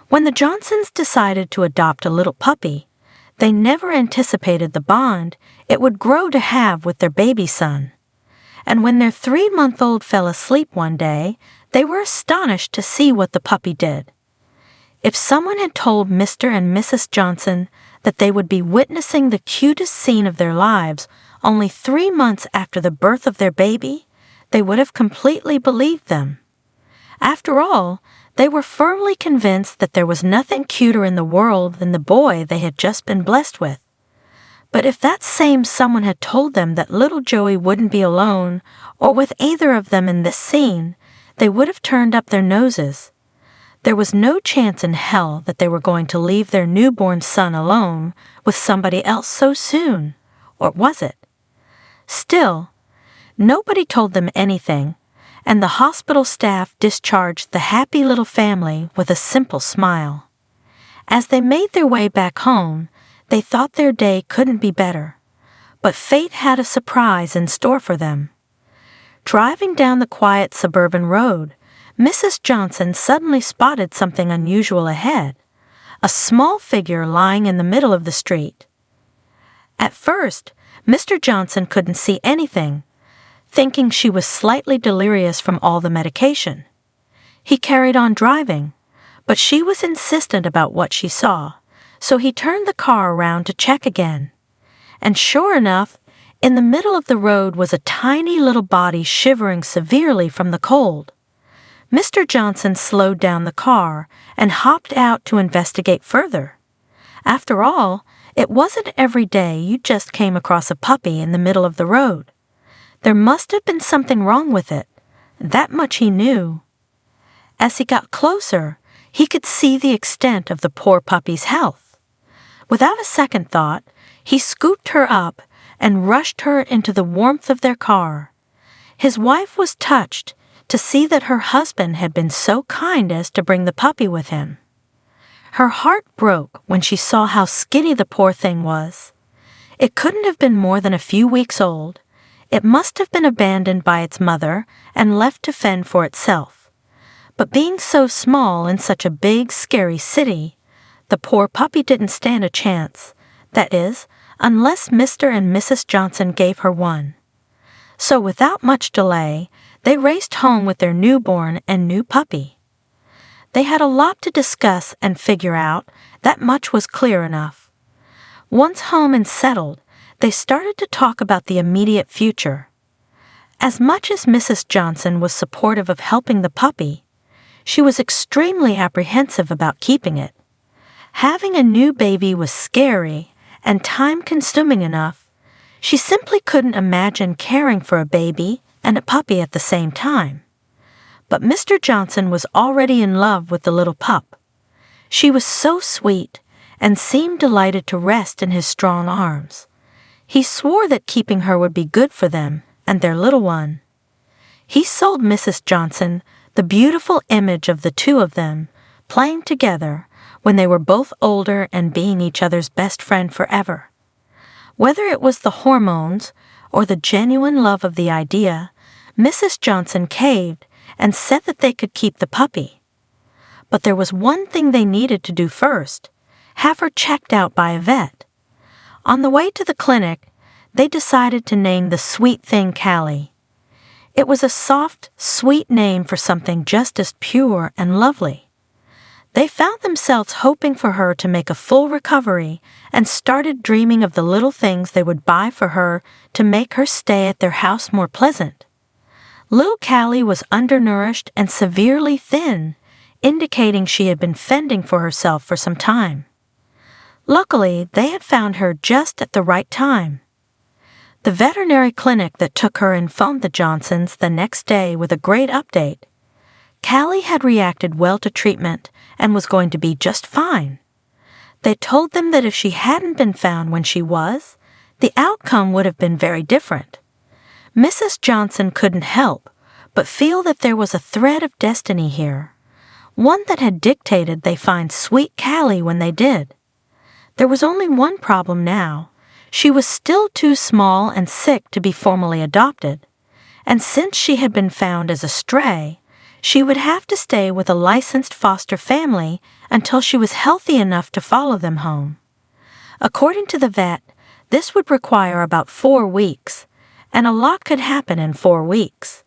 When the Johnsons decided to adopt a little puppy, they never anticipated the bond it would grow to have with their baby son. And when their 3-month-old fell asleep one day, they were astonished to see what the puppy did. If someone had told Mr. and Mrs. Johnson that they would be witnessing the cutest scene of their lives only 3 months after the birth of their baby, they would have completely believed them. After all, they were firmly convinced that there was nothing cuter in the world than the boy they had just been blessed with. But if that same someone had told them that little Joey wouldn't be alone or with either of them in this scene, they would have turned up their noses. There was no chance in hell that they were going to leave their newborn son alone with somebody else so soon, or was it? Still, nobody told them anything, and the hospital staff discharged the happy little family with a simple smile. As they made their way back home, they thought their day couldn't be better, but fate had a surprise in store for them. Driving down the quiet suburban road, Mrs. Johnson suddenly spotted something unusual ahead, a small figure lying in the middle of the street. At first, Mr. Johnson couldn't see anything, thinking she was slightly delirious from all the medication. He carried on driving, but she was insistent about what she saw, so he turned the car around to check again. And sure enough, in the middle of the road was a tiny little body shivering severely from the cold. Mr. Johnson slowed down the car and hopped out to investigate further. After all, it wasn't every day you just came across a puppy in the middle of the road. There must have been something wrong with it. That much he knew. As he got closer, he could see the extent of the poor puppy's health. Without a second thought, he scooped her up and rushed her into the warmth of their car. His wife was touched to see that her husband had been so kind as to bring the puppy with him. Her heart broke when she saw how skinny the poor thing was. It couldn't have been more than a few weeks old. It must have been abandoned by its mother and left to fend for itself. But being so small in such a big, scary city, the poor puppy didn't stand a chance, that is, unless Mr. and Mrs. Johnson gave her one. So without much delay, they raced home with their newborn and new puppy. They had a lot to discuss and figure out, that much was clear enough. Once home and settled, they started to talk about the immediate future. As much as Mrs. Johnson was supportive of helping the puppy, she was extremely apprehensive about keeping it. Having a new baby was scary and time-consuming enough. She simply couldn't imagine caring for a baby and a puppy at the same time. But Mr. Johnson was already in love with the little pup. She was so sweet and seemed delighted to rest in his strong arms. He swore that keeping her would be good for them and their little one. He sold Mrs. Johnson the beautiful image of the two of them playing together when they were both older and being each other's best friend forever. Whether it was the hormones or the genuine love of the idea, Mrs. Johnson caved and said that they could keep the puppy. But there was one thing they needed to do first: have her checked out by a vet. On the way to the clinic, they decided to name the sweet thing Callie. It was a soft, sweet name for something just as pure and lovely. They found themselves hoping for her to make a full recovery and started dreaming of the little things they would buy for her to make her stay at their house more pleasant. Little Callie was undernourished and severely thin, indicating she had been fending for herself for some time. Luckily, they had found her just at the right time. The veterinary clinic that took her informed the Johnsons the next day with a great update. Callie had reacted well to treatment and was going to be just fine. They told them that if she hadn't been found when she was, the outcome would have been very different. Mrs. Johnson couldn't help but feel that there was a thread of destiny here, one that had dictated they find sweet Callie when they did. There was only one problem now. She was still too small and sick to be formally adopted, and since she had been found as a stray, she would have to stay with a licensed foster family until she was healthy enough to follow them home. According to the vet, this would require about 4 weeks, and a lot could happen in 4 weeks.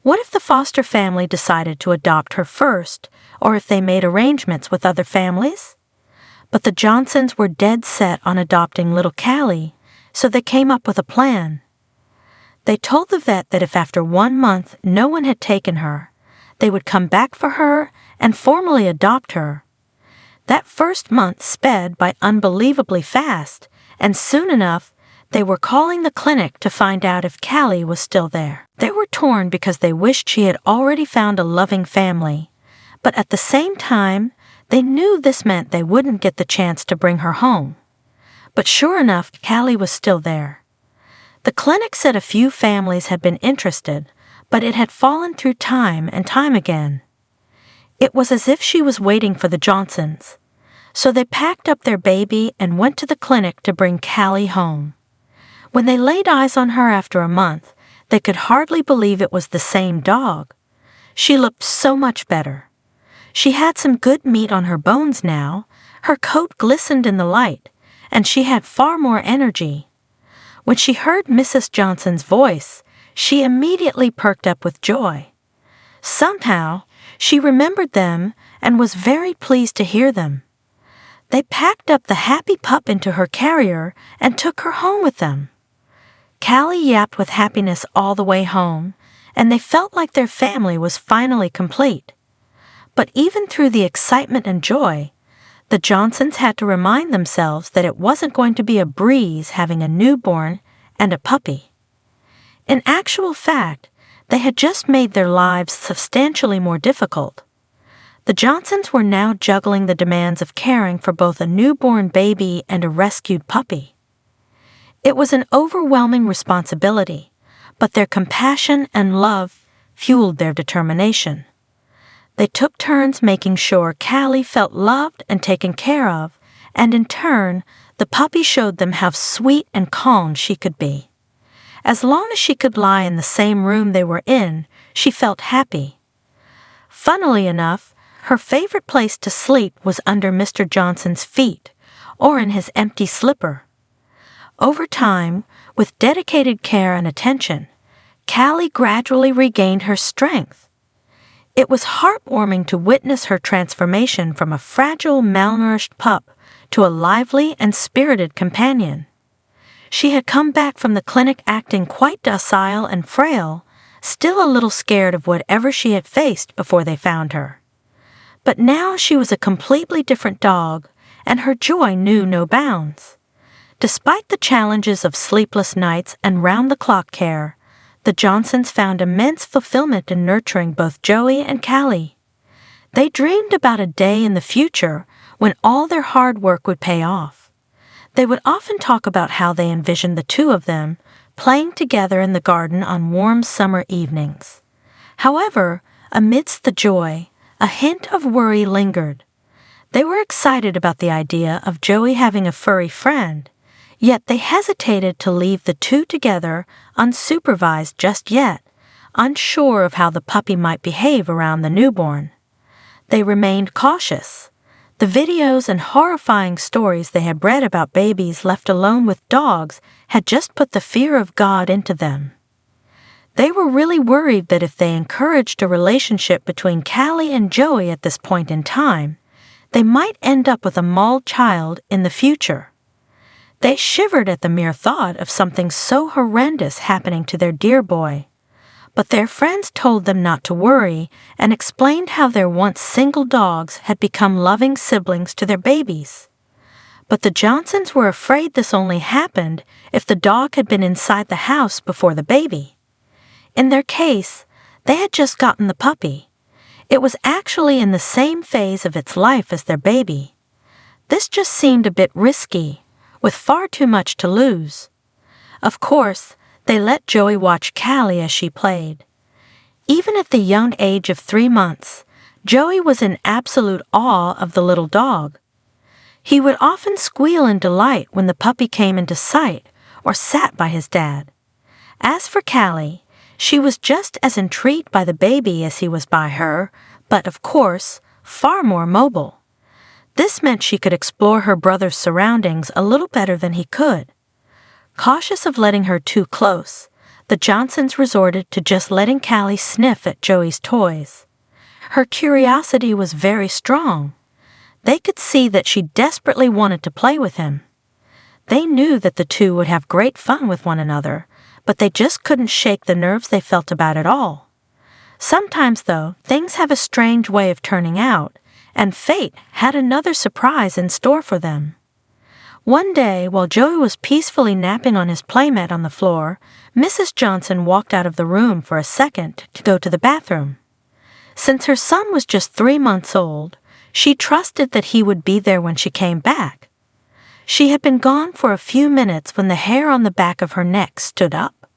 What if the foster family decided to adopt her first, or if they made arrangements with other families? But the Johnsons were dead set on adopting little Callie, so they came up with a plan. They told the vet that if after 1 month no one had taken her, they would come back for her and formally adopt her. That first month sped by unbelievably fast, and soon enough, they were calling the clinic to find out if Callie was still there. They were torn because they wished she had already found a loving family, but at the same time, they knew this meant they wouldn't get the chance to bring her home. But sure enough, Callie was still there. The clinic said a few families had been interested, but it had fallen through time and time again. It was as if she was waiting for the Johnsons. So they packed up their baby and went to the clinic to bring Callie home. When they laid eyes on her after a month, they could hardly believe it was the same dog. She looked so much better. She had some good meat on her bones now, her coat glistened in the light, and she had far more energy. When she heard Mrs. Johnson's voice, she immediately perked up with joy. Somehow, she remembered them and was very pleased to hear them. They packed up the happy pup into her carrier and took her home with them. Callie yapped with happiness all the way home, and they felt like their family was finally complete. But even through the excitement and joy, the Johnsons had to remind themselves that it wasn't going to be a breeze having a newborn and a puppy. In actual fact, they had just made their lives substantially more difficult. The Johnsons were now juggling the demands of caring for both a newborn baby and a rescued puppy. It was an overwhelming responsibility, but their compassion and love fueled their determination. They took turns making sure Callie felt loved and taken care of, and in turn, the puppy showed them how sweet and calm she could be. As long as she could lie in the same room they were in, she felt happy. Funnily enough, her favorite place to sleep was under Mr. Johnson's feet, or in his empty slipper. Over time, with dedicated care and attention, Callie gradually regained her strength. It was heartwarming to witness her transformation from a fragile, malnourished pup to a lively and spirited companion. She had come back from the clinic acting quite docile and frail, still a little scared of whatever she had faced before they found her. But now she was a completely different dog, and her joy knew no bounds. Despite the challenges of sleepless nights and round-the-clock care, the Johnsons found immense fulfillment in nurturing both Joey and Callie. They dreamed about a day in the future when all their hard work would pay off. They would often talk about how they envisioned the two of them playing together in the garden on warm summer evenings. However, amidst the joy, a hint of worry lingered. They were excited about the idea of Joey having a furry friend, yet they hesitated to leave the two together unsupervised just yet, unsure of how the puppy might behave around the newborn. They remained cautious. The videos and horrifying stories they had read about babies left alone with dogs had just put the fear of God into them. They were really worried that if they encouraged a relationship between Callie and Joey at this point in time, they might end up with a mauled child in the future. They shivered at the mere thought of something so horrendous happening to their dear boy. But their friends told them not to worry and explained how their once single dogs had become loving siblings to their babies. But the Johnsons were afraid this only happened if the dog had been inside the house before the baby. In their case, they had just gotten the puppy. It was actually in the same phase of its life as their baby. This just seemed a bit risky, with far too much to lose. Of course, they let Joey watch Callie as she played. Even at the young age of 3 months, Joey was in absolute awe of the little dog. He would often squeal in delight when the puppy came into sight or sat by his dad. As for Callie, she was just as intrigued by the baby as he was by her, but, of course, far more mobile. This meant she could explore her brother's surroundings a little better than he could. Cautious of letting her too close, the Johnsons resorted to just letting Callie sniff at Joey's toys. Her curiosity was very strong. They could see that she desperately wanted to play with him. They knew that the two would have great fun with one another, but they just couldn't shake the nerves they felt about it all. Sometimes, though, things have a strange way of turning out, and fate had another surprise in store for them. One day, while Joey was peacefully napping on his playmat on the floor, Mrs. Johnson walked out of the room for a second to go to the bathroom. Since her son was just 3 months old, she trusted that he would be there when she came back. She had been gone for a few minutes when the hair on the back of her neck stood up.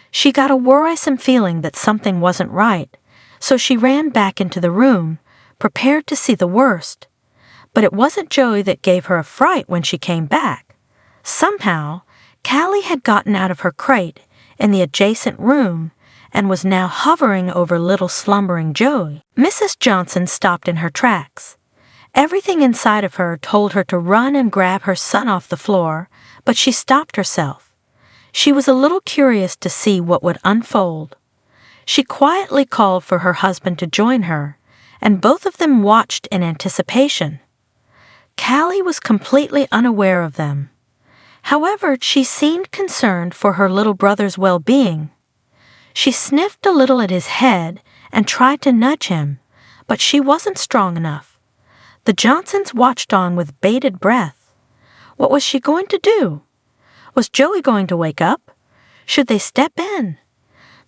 She got a worrisome feeling that something wasn't right, so she ran back into the room, prepared to see the worst. But it wasn't Joey that gave her a fright when she came back. Somehow, Callie had gotten out of her crate in the adjacent room and was now hovering over little slumbering Joey. Mrs. Johnson stopped in her tracks. Everything inside of her told her to run and grab her son off the floor, but she stopped herself. She was a little curious to see what would unfold. She quietly called for her husband to join her, and both of them watched in anticipation. Callie was completely unaware of them. However, she seemed concerned for her little brother's well-being. She sniffed a little at his head and tried to nudge him, but she wasn't strong enough. The Johnsons watched on with bated breath. What was she going to do? Was Joey going to wake up? Should they step in?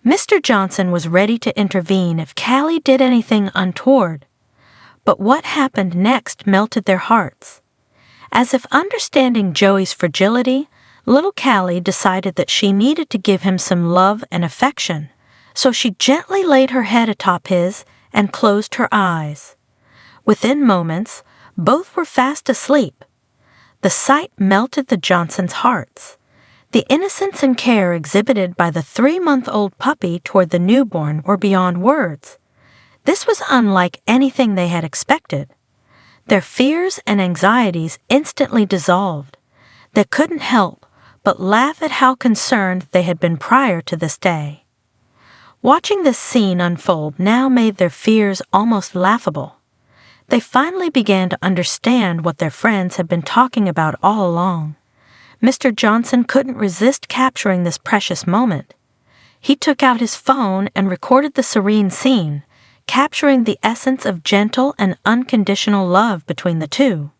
Mr. Johnson was ready to intervene if Callie did anything untoward. But what happened next melted their hearts. As if understanding Joey's fragility, little Callie decided that she needed to give him some love and affection, so she gently laid her head atop his and closed her eyes. Within moments, both were fast asleep. The sight melted the Johnsons' hearts. The innocence and care exhibited by the 3-month-old puppy toward the newborn were beyond words. This was unlike anything they had expected. Their fears and anxieties instantly dissolved. They couldn't help but laugh at how concerned they had been prior to this day. Watching this scene unfold now made their fears almost laughable. They finally began to understand what their friends had been talking about all along. Mr. Johnson couldn't resist capturing this precious moment. He took out his phone and recorded the serene scene, capturing the essence of gentle and unconditional love between the two.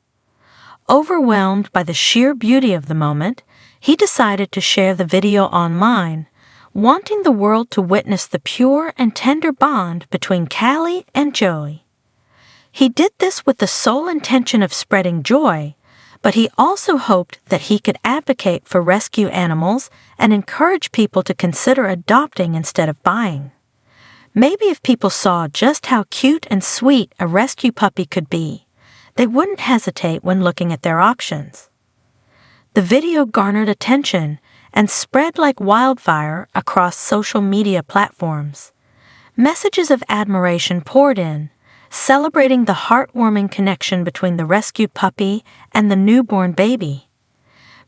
Overwhelmed by the sheer beauty of the moment, he decided to share the video online, wanting the world to witness the pure and tender bond between Callie and Joey. He did this with the sole intention of spreading joy, but he also hoped that he could advocate for rescue animals and encourage people to consider adopting instead of buying. Maybe if people saw just how cute and sweet a rescue puppy could be, they wouldn't hesitate when looking at their options. The video garnered attention and spread like wildfire across social media platforms. Messages of admiration poured in, celebrating the heartwarming connection between the rescued puppy and the newborn baby.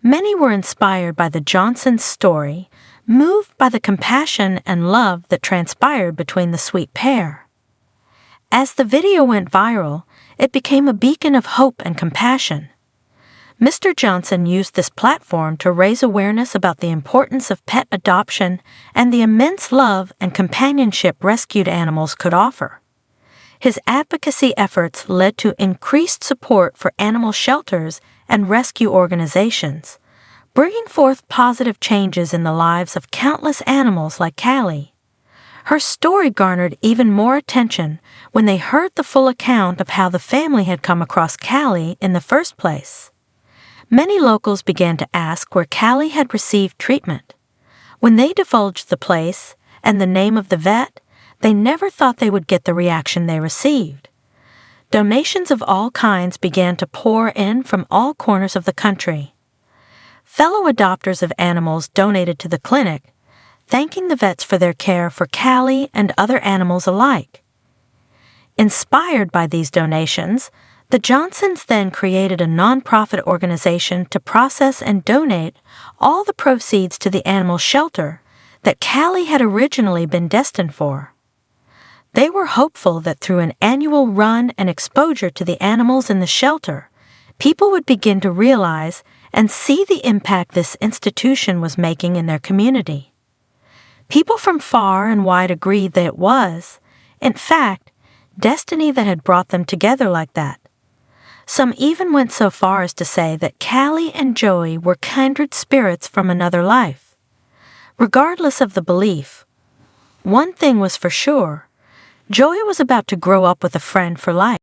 Many were inspired by the Johnsons' story, moved by the compassion and love that transpired between the sweet pair. As the video went viral, it became a beacon of hope and compassion. Mr. Johnson used this platform to raise awareness about the importance of pet adoption and the immense love and companionship rescued animals could offer. His advocacy efforts led to increased support for animal shelters and rescue organizations, bringing forth positive changes in the lives of countless animals like Callie. Her story garnered even more attention when they heard the full account of how the family had come across Callie in the first place. Many locals began to ask where Callie had received treatment. When they divulged the place and the name of the vet, they never thought they would get the reaction they received. Donations of all kinds began to pour in from all corners of the country. Fellow adopters of animals donated to the clinic, thanking the vets for their care for Callie and other animals alike. Inspired by these donations, The Johnsons then created a nonprofit organization to process and donate all the proceeds to the animal shelter that Callie had originally been destined for. They were hopeful that through an annual run and exposure to the animals in the shelter, people would begin to realize and see the impact this institution was making in their community. People from far and wide agreed that it was, in fact, destiny that had brought them together like that. Some even went so far as to say that Callie and Joey were kindred spirits from another life. Regardless of the belief, one thing was for sure: Joey was about to grow up with a friend for life.